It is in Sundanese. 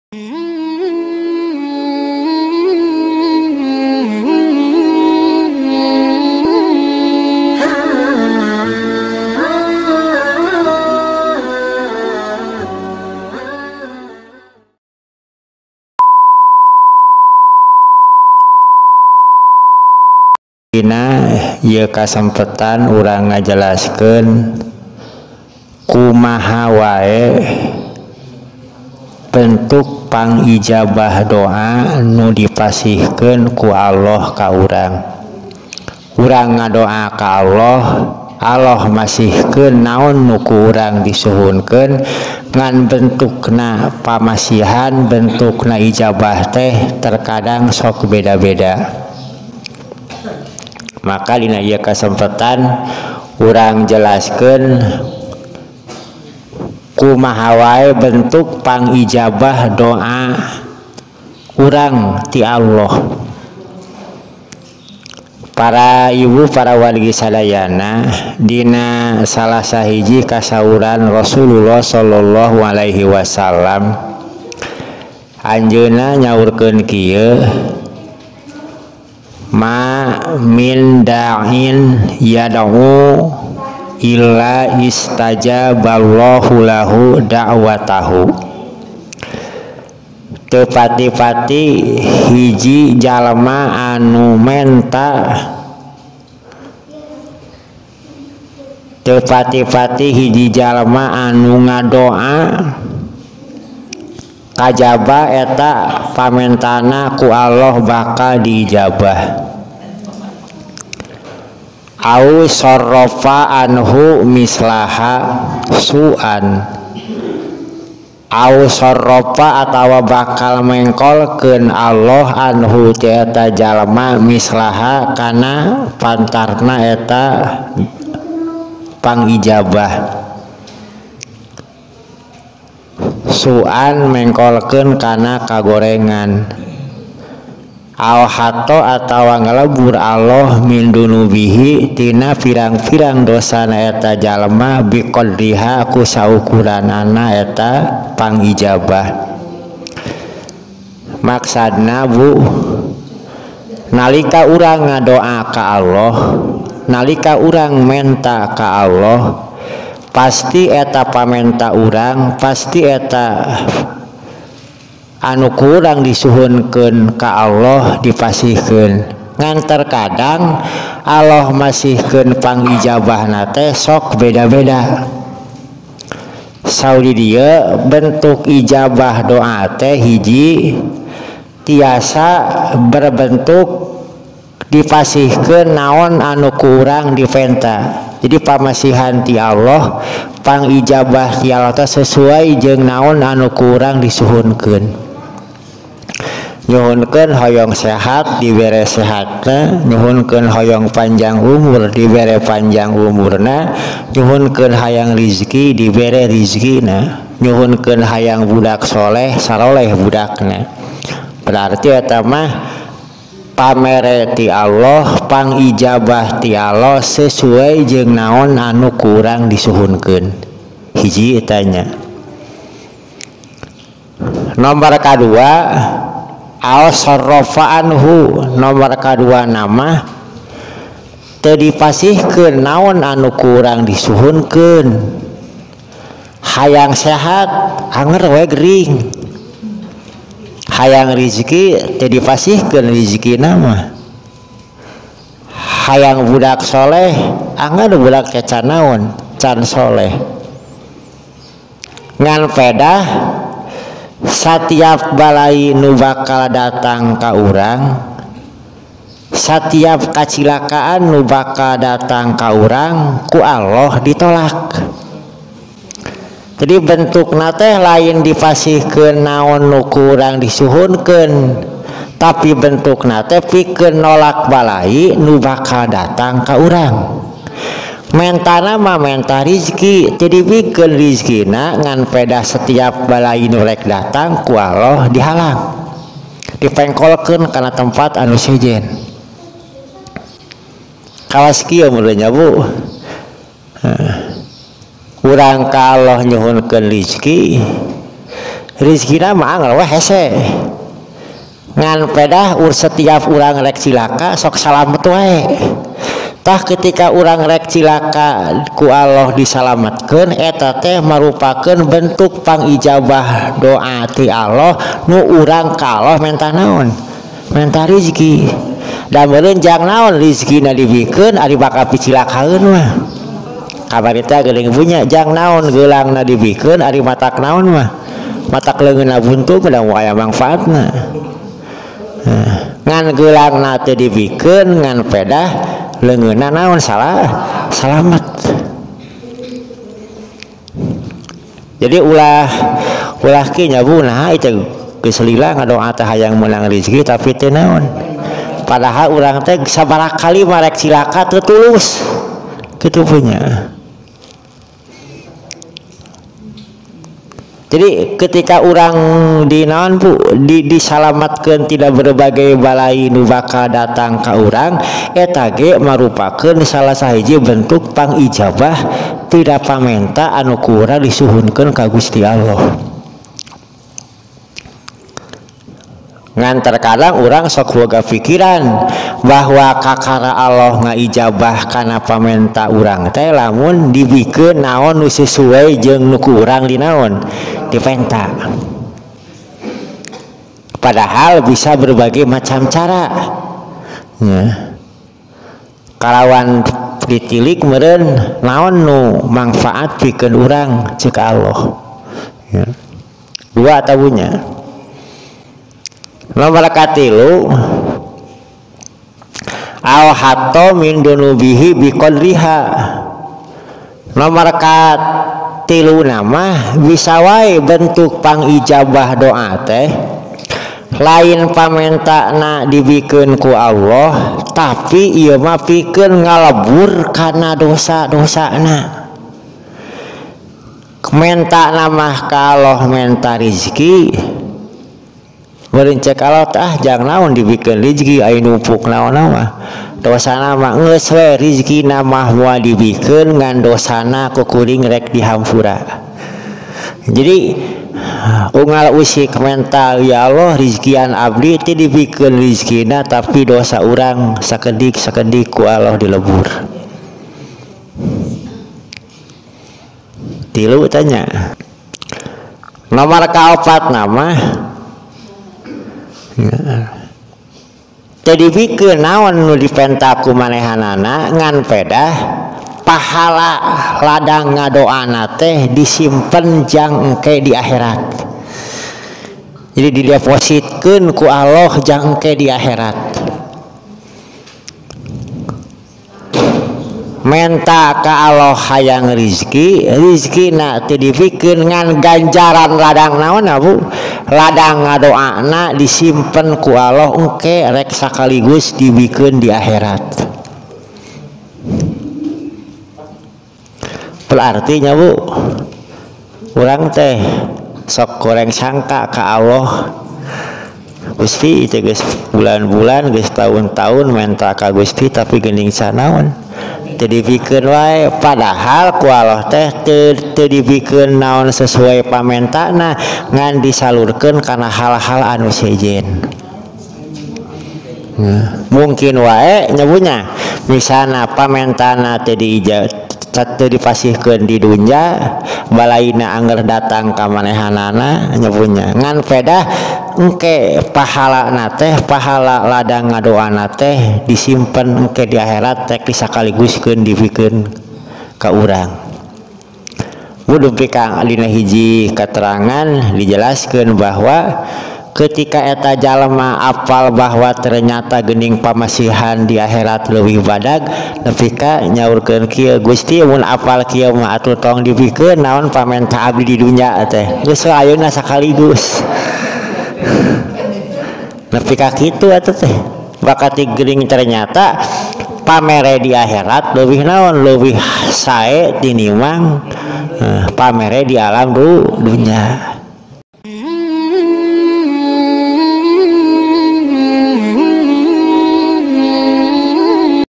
Ieu kasempetan urang ngajelaskeun kumaha wae bentuk pangijabah doa nu dipasihkeun ku Allah ka urang. Urang ngadoa ka Allah, Allah masihkeun naon nu ku urang disuhunkeun ngan bentukna pamasihan, bentukna ijabah teh terkadang sok beda-beda. Maka dina ieu kasempatan urang jelaskeun kumaha wae bentuk pangijabah doa urang ti Allah. Para ibu, para wargi sadayana, dina salah sahiji kasauran Rasulullah sallallahu alaihi wasallam anjeunna nyaurkeun kieu, ma min da'in yad'u illa istajaballahu lahu da'watahu. Teu pati-pati hiji jalma anu menta, teu pati-pati hiji jalma anu ngadoa kajaba eta pamentana ku Allah bakal diijabah. Au sarrafa anhu mislaha su'an, au sarrafa atawa bakal mengkolkeun Allah anhu ti eta jalma mislaha kana pantarna eta pangijabah. Su'an mengkolkeun kana kagorengan. Au hato atawa ngalebur Allah min dunubihi tina pirang-pirang dosana eta jalma biqadriha ku saukuranana eta pangijabah. Maksudna Bu, nalika urang ngadoa ka Allah, nalika urang menta ka Allah, pasti eta pamenta urang, pasti eta anu kurang disuhunkeun ka Allah dipasihkeun. Ngan terkadang Allah masihkeun pangijabahna teh sok beda-beda. Saudi dieu bentuk ijabah doa teh hiji tiasa berbentuk dipasihkeun naon anu ku urang dipenta. Jadi pamasihan ti Allah, pangijabah ti Allah teh sesuai jeung naon anu ku urang disuhunkeun. Nyuhunkeun hoyong sehat dibere sehatna, nyuhunkeun hoyong panjang umur dibere panjang umurna, nyuhunkeun hayang rizki dibere rizkina, nyuhunkeun hayang budak soleh saroleh budakna. Berarti eta mah pamere ti Allah, pangijabah ti Allah sesuai jeung naon anu kurang disuhunkeun. Hiji tanya. Nomor kadua, au sarrafa anhu, nomor kadua nama teu dipasihkeun naon anu kurang disuhunkeun. Hayang sehat anger we gering, hayang rizki teu dipasihkeun rizkina mah. Hayang budak soleh anger budak can naon, can soleh. Ngan pedah satiap balai nu bakal datang ka urang, satiap kacilakaan nu bakal datang ka urang ku Allah ditolak. Jadi bentukna teh lain dipasihkeun naon nu kurang disuhunkeun, tapi bentukna teh pikeun nolak balai nu bakal datang ka urang. Mentana mah menta rizki, jadi pikeun rizkina ngan pedah setiap balai nu rek datang ku Allah dihalang, dipengkolkeun kana tempat anu sejen. Kawas kieu mulanya Bu, urang ka Allah nyuhunkeun rizki rezekina mah angel we hese ngan pedah setiap urang rek cilaka sok salamet wae tah ketika urang rek cilaka ku Allah disalametkeun eta teh merupakan bentuk pangijabah doa ti Allah nu urang ka Allah menta naon menta rezeki da meureun jang naon rezekina dibikeun ari bakal picilakaeun mah kabar eta geuning punya jang naon geulangna dibikeun ari matak naon mah matak leungeunna buntu pedang aya manfaatna ngan geulangna teh dibikeun ngan pedah leungeunna naon salamet jadi ulah kieu nya bu nah itu geus lila ngadoa teh hayang meunang rezeki tapi teu naon padahal urang teh sabaraha kali marek cilaka teu tulus kitu punya. Jadi ketika orang dinaon bu disalamatkan tidak berbagai balai nu bakal datang ke orang eta ge merupakan salah sahiji bentuk pangijabah tidak pamenta anu kurang disuhunkeun ka Gusti Allah. Ngan terkadang orang sok boga pikiran bahwa kakara Allah ngaijabah kana pamenta urang teh lamun dibikeun naon nu sesuai jeung nu ku urang dinaon dipenta. Padahal bisa berbagai macam cara. Ya. Kalawan ditilik meureun naon nu manfaat pikeun urang ceuk Allah. Ya. Dua tabunya. Nomor katilu al hato min dunubihi biqadriha. Nomor katilu nama bisa wae bentuk pangijabah doa teh lain pamentakna dibikeun ku Allah tapi ieu mah pikeun ngalebur kana dosa-dosana. Menta nama ka Allah menta rezeki merencek Allah tah jang naon dibikeun rezeki aya numpuk naon-naon dosana mah geus we rezekina mah moal dibikeun ngan dosana kukuring rek dihampura. Jadi unggal usik mental ya Allah rezekian abdi teh dibikeun rezekina tapi dosa urang sakedik ku Allah dilebur. Tilu tanya. Nomor kaopat nama jadi pikeun naon nu dipenta ku manehanana ngan pedah pahala ladang ngadoana teh disimpen jang engke di akhirat. Jadi didepositkeun ku Allah jang engke di akhirat. Menta ka Allah hayang rezekina teh dipikeun ngan ganjaran ladang naon bu ladang ngadoana disimpen ku Allah engke rek sakaligus dibikeun di akhirat. Berarti nya bu urang teh sok goreng sangka ka Allah Gusti teh geus bulan-bulan geus tahun-tahun menta ka Gusti tapi geuning sanaon teu dipikeun wae padahal ku Allah teh teu dipikeun naon sesuai pamentana ngan disalurkeun kana hal-hal anu sejen. Mungkin wae nyebunya misalna pamentana teu dipasihkeun di dunya balaina angger datang ka manehanana nyebunya ngan pedah engke pahala ladang ngadoana teh disimpen engke di akhirat teh disakaliguskeun dipikeun ka urang. Mudupi ka dina hiji keterangan dijelaskeun bahwa ketika eta jalma apal bahwa ternyata geuning pamasihan di akhirat leuwih badag nepi ka nyaurkeun kieu Gusti mun apal kieu mah atuh tong dipikeun naon pamenta abdi di dunya teh geus ayeuna sakaligus. Nepi ka kitu atuh teh bakati geuning ternyata pamere di akhirat leuwih naon leuwih sae tinimbang pamere di alam dunya.